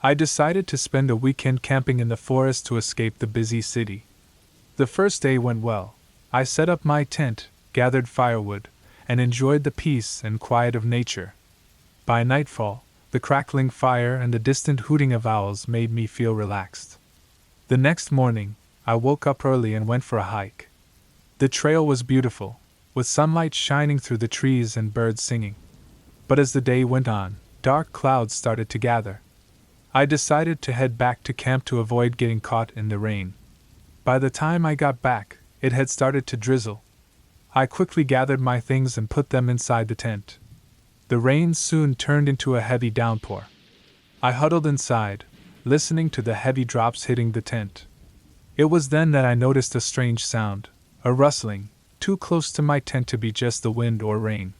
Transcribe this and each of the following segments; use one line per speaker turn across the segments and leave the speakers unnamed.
I decided to spend a weekend camping in the forest to escape the busy city. The first day went well. I set up my tent, gathered firewood, and enjoyed the peace and quiet of nature. By nightfall, the crackling fire and the distant hooting of owls made me feel relaxed. The next morning, I woke up early and went for a hike. The trail was beautiful, with sunlight shining through the trees and birds singing. But as the day went on, dark clouds started to gather. I decided to head back to camp to avoid getting caught in the rain. By the time I got back, it had started to drizzle. I quickly gathered my things and put them inside the tent. The rain soon turned into a heavy downpour. I huddled inside, listening to the heavy drops hitting the tent. It was then that I noticed a strange sound, a rustling, too close to my tent to be just the wind or rain.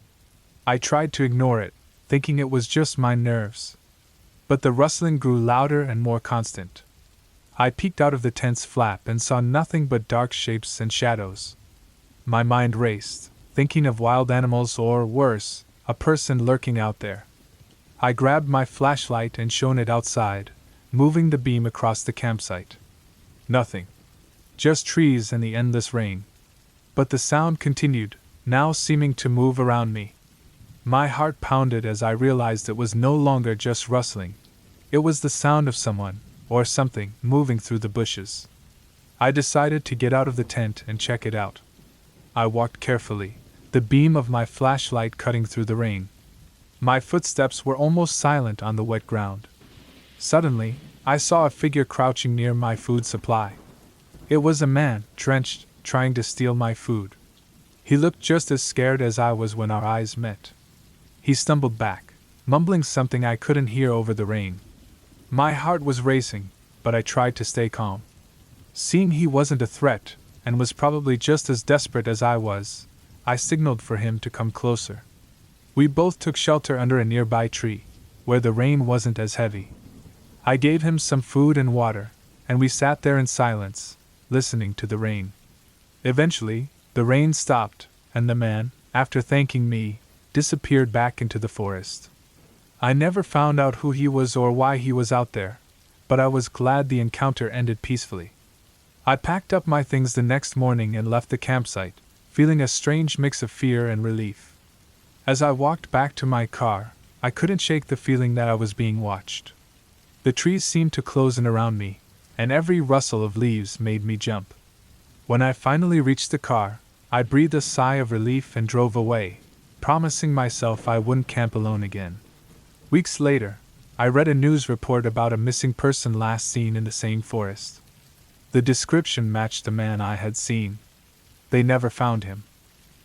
I tried to ignore it, thinking it was just my nerves. But the rustling grew louder and more constant. I peeked out of the tent's flap and saw nothing but dark shapes and shadows. My mind raced, thinking of wild animals or, worse, a person lurking out there. I grabbed my flashlight and shone it outside, moving the beam across the campsite. Nothing. Just trees and the endless rain. But the sound continued, now seeming to move around me. My heart pounded as I realized it was no longer just rustling. It was the sound of someone, or something, moving through the bushes. I decided to get out of the tent and check it out. I walked carefully, the beam of my flashlight cutting through the rain. My footsteps were almost silent on the wet ground. Suddenly, I saw a figure crouching near my food supply. It was a man, drenched, trying to steal my food. He looked just as scared as I was when our eyes met. He stumbled back, mumbling something I couldn't hear over the rain. My heart was racing, but I tried to stay calm. Seeing he wasn't a threat, and was probably just as desperate as I was, I signaled for him to come closer. We both took shelter under a nearby tree, where the rain wasn't as heavy. I gave him some food and water, and we sat there in silence, listening to the rain. Eventually, the rain stopped, and the man, after thanking me, disappeared back into the forest. I never found out who he was or why he was out there, but I was glad the encounter ended peacefully. I packed up my things the next morning and left the campsite, feeling a strange mix of fear and relief. As I walked back to my car, I couldn't shake the feeling that I was being watched. The trees seemed to close in around me, and every rustle of leaves made me jump. When I finally reached the car, I breathed a sigh of relief and drove away, promising myself I wouldn't camp alone again. Weeks later, I read a news report about a missing person last seen in the same forest. The description matched the man I had seen. They never found him.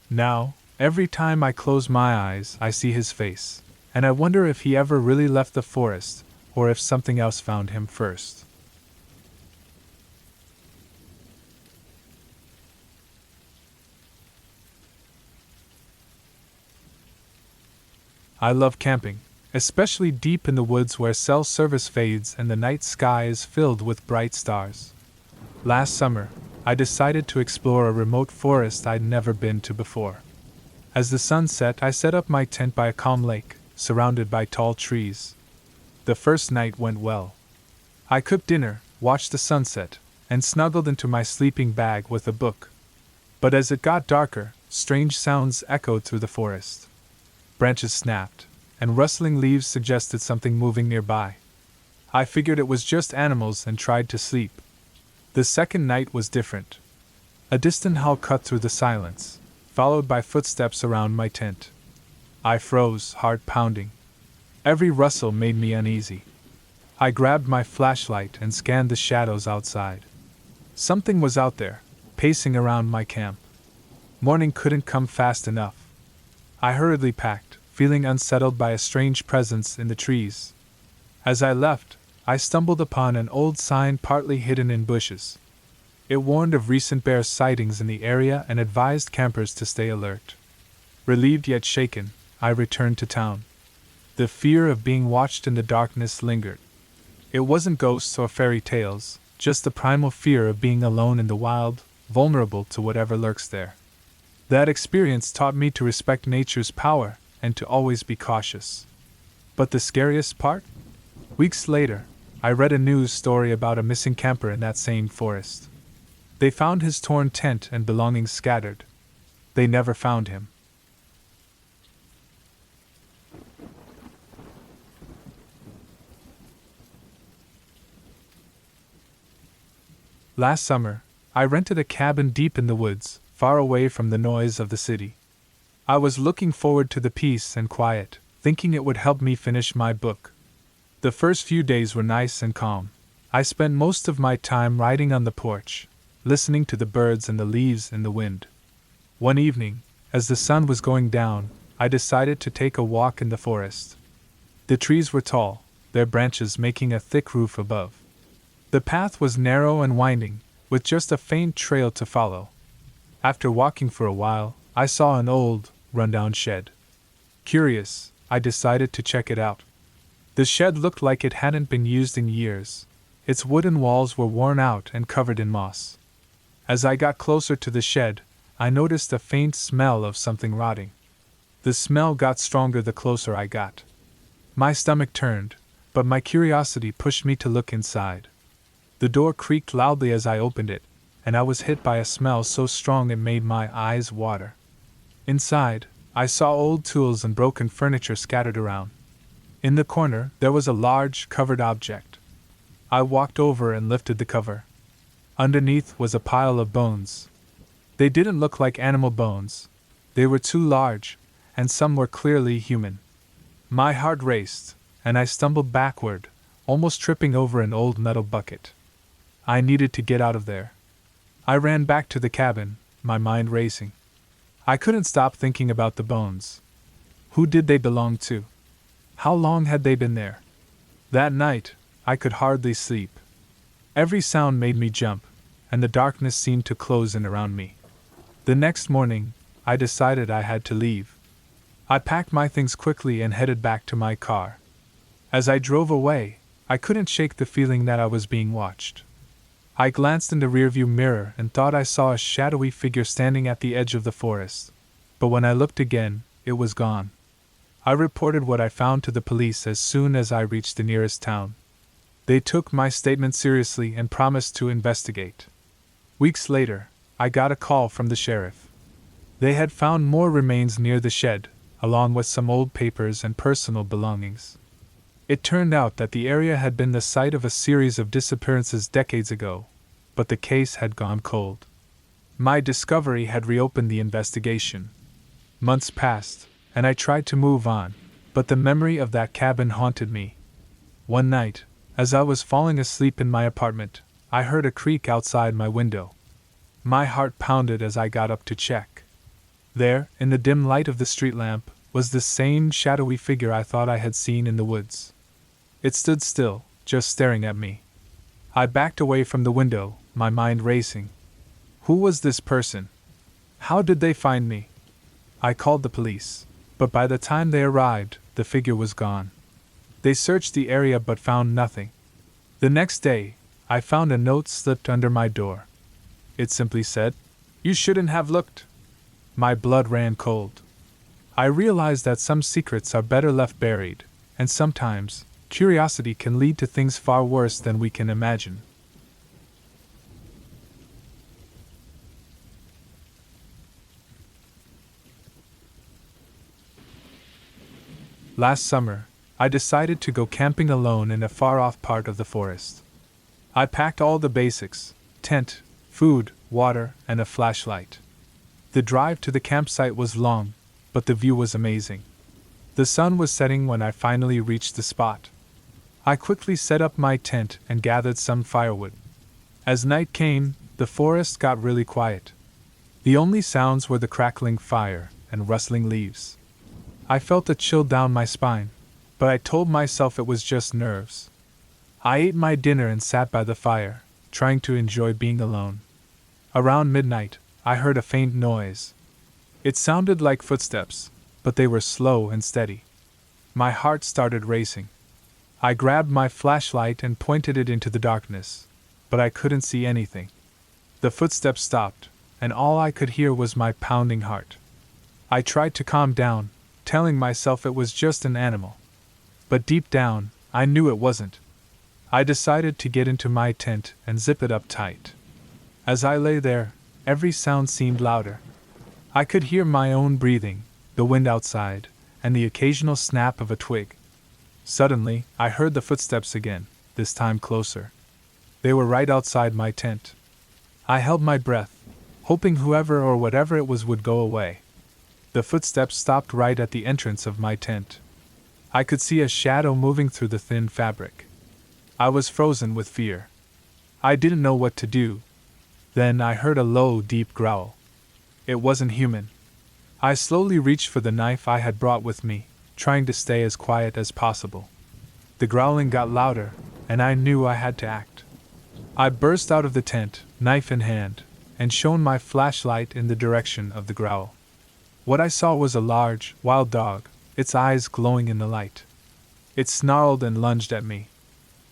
Now, every time I close my eyes, I see his face, and I wonder if he ever really left the forest, or if something else found him first. I love camping, especially deep in the woods where cell service fades and the night sky is filled with bright stars. Last summer, I decided to explore a remote forest I'd never been to before. As the sun set, I set up my tent by a calm lake, surrounded by tall trees. The first night went well. I cooked dinner, watched the sunset, and snuggled into my sleeping bag with a book. But as it got darker, strange sounds echoed through the forest. Branches snapped, and rustling leaves suggested something moving nearby. I figured it was just animals and tried to sleep. The second night was different. A distant howl cut through the silence, followed by footsteps around my tent. I froze, heart pounding. Every rustle made me uneasy. I grabbed my flashlight and scanned the shadows outside. Something was out there, pacing around my camp. Morning couldn't come fast enough. I hurriedly packed, feeling unsettled by a strange presence in the trees. As I left, I stumbled upon an old sign partly hidden in bushes. It warned of recent bear sightings in the area and advised campers to stay alert. Relieved yet shaken, I returned to town. The fear of being watched in the darkness lingered. It wasn't ghosts or fairy tales, just the primal fear of being alone in the wild, vulnerable to whatever lurks there. That experience taught me to respect nature's power and to always be cautious. But the scariest part? Weeks later, I read a news story about a missing camper in that same forest. They found his torn tent and belongings scattered. They never found him. Last summer, I rented a cabin deep in the woods, far away from the noise of the city. I was looking forward to the peace and quiet, thinking it would help me finish my book. The first few days were nice and calm. I spent most of my time riding on the porch, listening to the birds and the leaves in the wind. One evening, as the sun was going down, I decided to take a walk in the forest. The trees were tall, their branches making a thick roof above. The path was narrow and winding, with just a faint trail to follow. After walking for a while, I saw an old, rundown shed. Curious, I decided to check it out. The shed looked like it hadn't been used in years. Its wooden walls were worn out and covered in moss. As I got closer to the shed, I noticed a faint smell of something rotting. The smell got stronger the closer I got. My stomach turned, but my curiosity pushed me to look inside. The door creaked loudly as I opened it, and I was hit by a smell so strong it made my eyes water. Inside, I saw old tools and broken furniture scattered around. In the corner, there was a large, covered object. I walked over and lifted the cover. Underneath was a pile of bones. They didn't look like animal bones. They were too large, and some were clearly human. My heart raced, and I stumbled backward, almost tripping over an old metal bucket. I needed to get out of there. I ran back to the cabin, my mind racing. I couldn't stop thinking about the bones. Who did they belong to? How long had they been there? That night, I could hardly sleep. Every sound made me jump, and the darkness seemed to close in around me. The next morning, I decided I had to leave. I packed my things quickly and headed back to my car. As I drove away, I couldn't shake the feeling that I was being watched. I glanced in the rearview mirror and thought I saw a shadowy figure standing at the edge of the forest. But when I looked again, it was gone. I reported what I found to the police as soon as I reached the nearest town. They took my statement seriously and promised to investigate. Weeks later, I got a call from the sheriff. They had found more remains near the shed, along with some old papers and personal belongings. It turned out that the area had been the site of a series of disappearances decades ago, but the case had gone cold. My discovery had reopened the investigation. Months passed, and I tried to move on, but the memory of that cabin haunted me. One night, as I was falling asleep in my apartment, I heard a creak outside my window. My heart pounded as I got up to check. There, in the dim light of the street lamp, was the same shadowy figure I thought I had seen in the woods. It stood still, just staring at me. I backed away from the window, my mind racing. Who was this person? How did they find me? I called the police, but by the time they arrived, the figure was gone. They searched the area but found nothing. The next day, I found a note slipped under my door. It simply said, "You shouldn't have looked." My blood ran cold. I realized that some secrets are better left buried, and sometimes, curiosity can lead to things far worse than we can imagine. Last summer, I decided to go camping alone in a far-off part of the forest. I packed all the basics: tent, food, water, and a flashlight. The drive to the campsite was long, but the view was amazing. The sun was setting when I finally reached the spot. I quickly set up my tent and gathered some firewood. As night came, the forest got really quiet. The only sounds were the crackling fire and rustling leaves. I felt a chill down my spine, but I told myself it was just nerves. I ate my dinner and sat by the fire, trying to enjoy being alone. Around midnight, I heard a faint noise. It sounded like footsteps, but they were slow and steady. My heart started racing. I grabbed my flashlight and pointed it into the darkness, but I couldn't see anything. The footsteps stopped, and all I could hear was my pounding heart. I tried to calm down, telling myself it was just an animal. But deep down, I knew it wasn't. I decided to get into my tent and zip it up tight. As I lay there, every sound seemed louder. I could hear my own breathing, the wind outside, and the occasional snap of a twig. Suddenly, I heard the footsteps again, this time closer. They were right outside my tent. I held my breath, hoping whoever or whatever it was would go away. The footsteps stopped right at the entrance of my tent. I could see a shadow moving through the thin fabric. I was frozen with fear. I didn't know what to do. Then I heard a low, deep growl. It wasn't human. I slowly reached for the knife I had brought with me, trying to stay as quiet as possible. The growling got louder, and I knew I had to act. I burst out of the tent, knife in hand, and shone my flashlight in the direction of the growl. What I saw was a large, wild dog, its eyes glowing in the light. It snarled and lunged at me.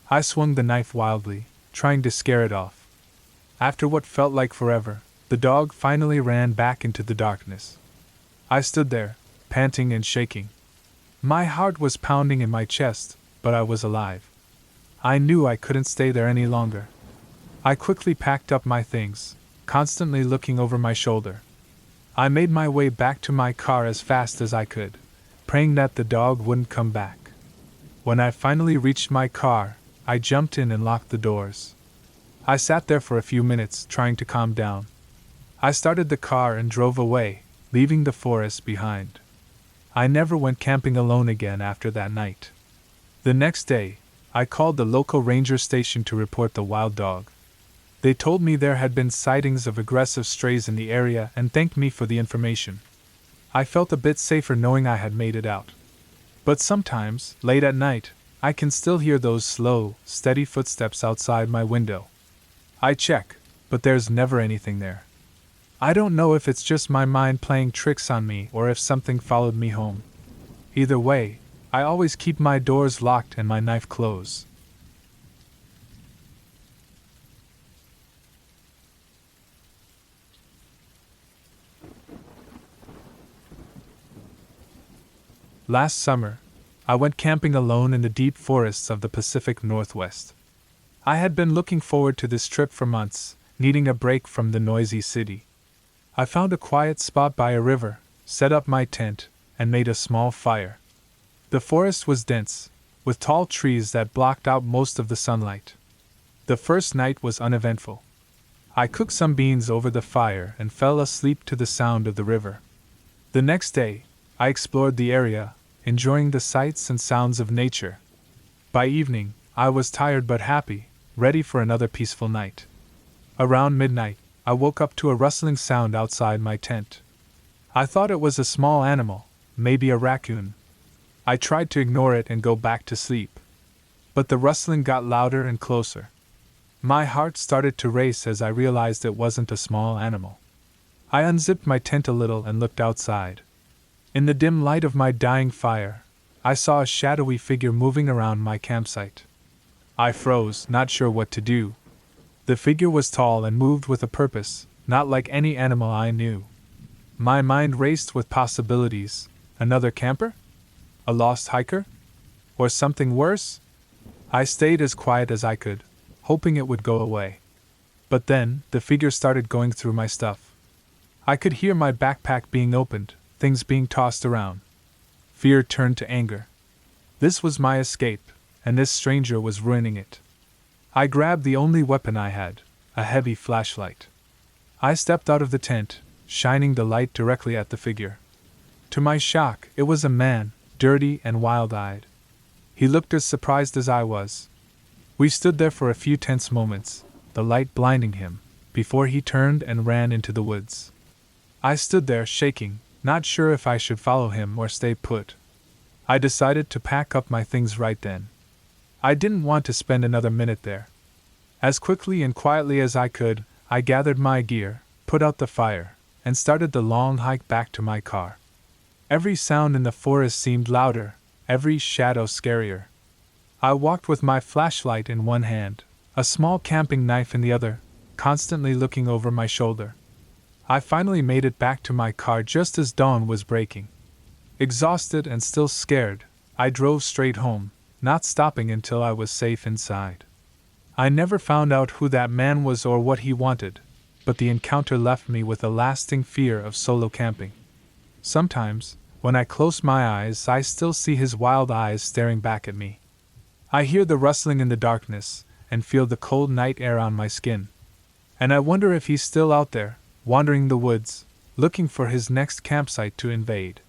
I swung the knife wildly, trying to scare it off. After what felt like forever, the dog finally ran back into the darkness. I stood there, panting and shaking. My heart was pounding in my chest, but I was alive. I knew I couldn't stay there any longer. I quickly packed up my things, constantly looking over my shoulder. I made my way back to my car as fast as I could, praying that the dog wouldn't come back. When I finally reached my car, I jumped in and locked the doors. I sat there for a few minutes, trying to calm down. I started the car and drove away, leaving the forest behind. I never went camping alone again after that night. The next day, I called the local ranger station to report the wild dog. They told me there had been sightings of aggressive strays in the area and thanked me for the information. I felt a bit safer knowing I had made it out. But sometimes, late at night, I can still hear those slow, steady footsteps outside my window. I check, but there's never anything there. I don't know if it's just my mind playing tricks on me or if something followed me home. Either way, I always keep my doors locked and my knife closed. Last summer, I went camping alone in the deep forests of the Pacific Northwest. I had been looking forward to this trip for months, needing a break from the noisy city. I found a quiet spot by a river, set up my tent, and made a small fire. The forest was dense, with tall trees that blocked out most of the sunlight. The first night was uneventful. I cooked some beans over the fire and fell asleep to the sound of the river. The next day, I explored the area, enjoying the sights and sounds of nature. By evening, I was tired but happy, ready for another peaceful night. Around midnight, I woke up to a rustling sound outside my tent. I thought it was a small animal, maybe a raccoon. I tried to ignore it and go back to sleep. But the rustling got louder and closer. My heart started to race as I realized it wasn't a small animal. I unzipped my tent a little and looked outside. In the dim light of my dying fire, I saw a shadowy figure moving around my campsite. I froze, not sure what to do. The figure was tall and moved with a purpose, not like any animal I knew. My mind raced with possibilities. Another camper? A lost hiker? Or something worse? I stayed as quiet as I could, hoping it would go away. But then, the figure started going through my stuff. I could hear my backpack being opened, things being tossed around. Fear turned to anger. This was my escape, and this stranger was ruining it. I grabbed the only weapon I had, a heavy flashlight. I stepped out of the tent, shining the light directly at the figure. To my shock, it was a man, dirty and wild-eyed. He looked as surprised as I was. We stood there for a few tense moments, the light blinding him, before he turned and ran into the woods. I stood there shaking, not sure if I should follow him or stay put. I decided to pack up my things right then. I didn't want to spend another minute there. As quickly and quietly as I could, I gathered my gear, put out the fire, and started the long hike back to my car. Every sound in the forest seemed louder, every shadow scarier. I walked with my flashlight in one hand, a small camping knife in the other, constantly looking over my shoulder. I finally made it back to my car just as dawn was breaking. Exhausted and still scared, I drove straight home, not stopping until I was safe inside. I never found out who that man was or what he wanted, but the encounter left me with a lasting fear of solo camping. Sometimes, when I close my eyes, I still see his wild eyes staring back at me. I hear the rustling in the darkness and feel the cold night air on my skin. And I wonder if he's still out there, wandering the woods, looking for his next campsite to invade.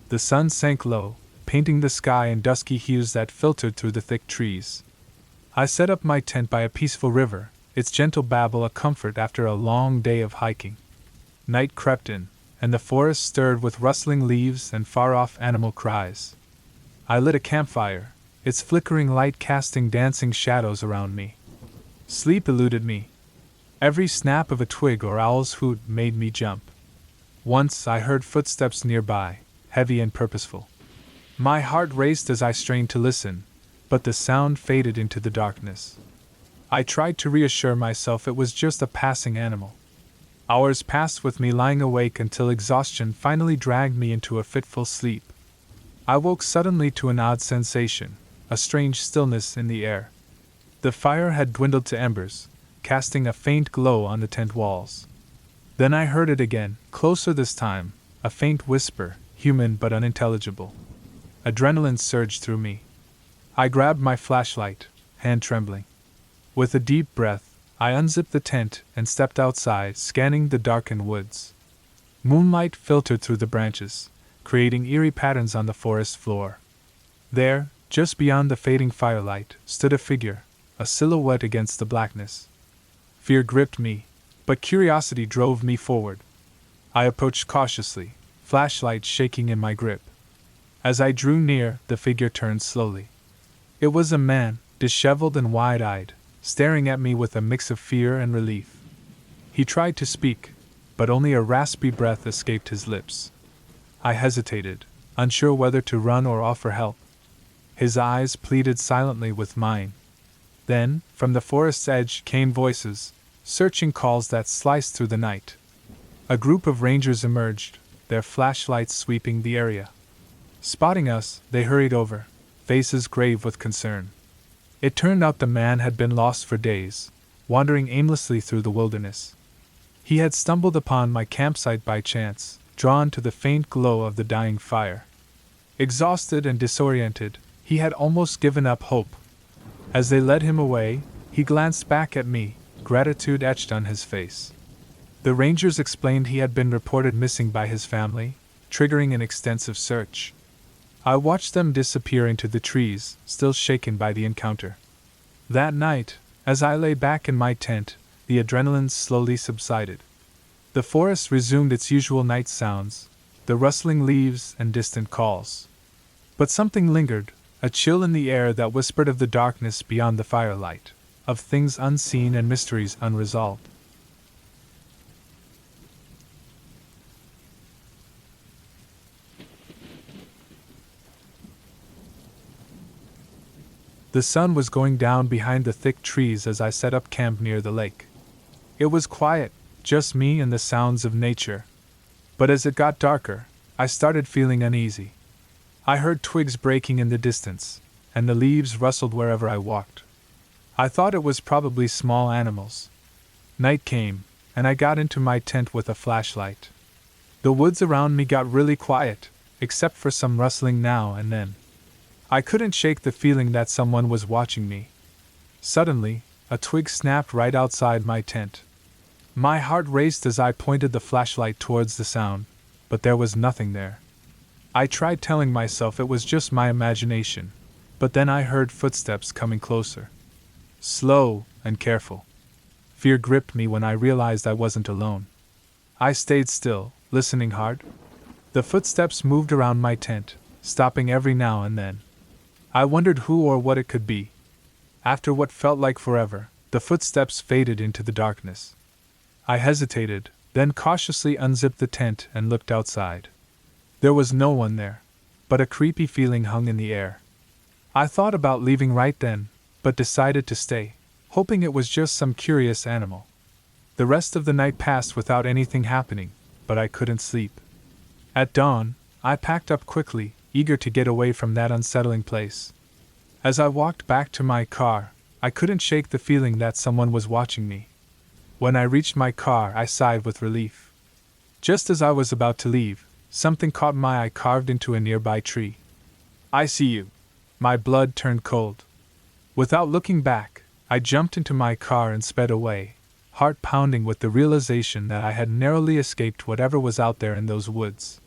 The sun sank low, painting the sky in dusky hues that filtered through the thick trees. I set up my tent by a peaceful river, its gentle babble a comfort after a long day of hiking. Night crept in, and the forest stirred with rustling leaves and far-off animal cries. I lit a campfire, its flickering light casting dancing shadows around me. Sleep eluded me. Every snap of a twig or owl's hoot made me jump. Once I heard footsteps nearby, heavy and purposeful. My heart raced as I strained to listen, but the sound faded into the darkness. I tried to reassure myself it was just a passing animal. Hours passed with me lying awake until exhaustion finally dragged me into a fitful sleep. I woke suddenly to an odd sensation, a strange stillness in the air. The fire had dwindled to embers, casting a faint glow on the tent walls. Then I heard it again, closer this time, a faint whisper, human but unintelligible. Adrenaline surged through me. I grabbed my flashlight, hand trembling. With a deep breath, I unzipped the tent and stepped outside, scanning the darkened woods. Moonlight filtered through the branches, creating eerie patterns on the forest floor. There, just beyond the fading firelight, stood a figure, a silhouette against the blackness. Fear gripped me, but curiosity drove me forward. I approached cautiously, flashlight shaking in my grip. As I drew near, the figure turned slowly. It was a man, disheveled and wide-eyed, staring at me with a mix of fear and relief. He tried to speak, but only a raspy breath escaped his lips. I hesitated, unsure whether to run or offer help. His eyes pleaded silently with mine. Then, from the forest's edge came voices, searching calls that sliced through the night. A group of rangers emerged, their flashlights sweeping the area. Spotting us, they hurried over, faces grave with concern. It turned out the man had been lost for days, wandering aimlessly through the wilderness. He had stumbled upon my campsite by chance, drawn to the faint glow of the dying fire. Exhausted and disoriented, he had almost given up hope. As they led him away, he glanced back at me, gratitude etched on his face. The rangers explained he had been reported missing by his family, triggering an extensive search. I watched them disappear into the trees, still shaken by the encounter. That night, as I lay back in my tent, the adrenaline slowly subsided. The forest resumed its usual night sounds, the rustling leaves and distant calls. But something lingered, a chill in the air that whispered of the darkness beyond the firelight, of things unseen and mysteries unresolved. The sun was going down behind the thick trees as I set up camp near the lake. It was quiet, just me and the sounds of nature. But as it got darker, I started feeling uneasy. I heard twigs breaking in the distance, and the leaves rustled wherever I walked. I thought it was probably small animals. Night came, and I got into my tent with a flashlight. The woods around me got really quiet, except for some rustling now and then. I couldn't shake the feeling that someone was watching me. Suddenly, a twig snapped right outside my tent. My heart raced as I pointed the flashlight towards the sound, but there was nothing there. I tried telling myself it was just my imagination, but then I heard footsteps coming closer. Slow and careful. Fear gripped me when I realized I wasn't alone. I stayed still, listening hard. The footsteps moved around my tent, stopping every now and then. I wondered who or what it could be. After what felt like forever, the footsteps faded into the darkness. I hesitated, then cautiously unzipped the tent and looked outside. There was no one there, but a creepy feeling hung in the air. I thought about leaving right then, but decided to stay, hoping it was just some curious animal. The rest of the night passed without anything happening, but I couldn't sleep. At dawn, I packed up quickly, eager to get away from that unsettling place. As I walked back to my car, I couldn't shake the feeling that someone was watching me. When I reached my car, I sighed with relief. Just as I was about to leave, something caught my eye carved into a nearby tree. "I see you." My blood turned cold. Without looking back, I jumped into my car and sped away, heart pounding with the realization that I had narrowly escaped whatever was out there in those woods.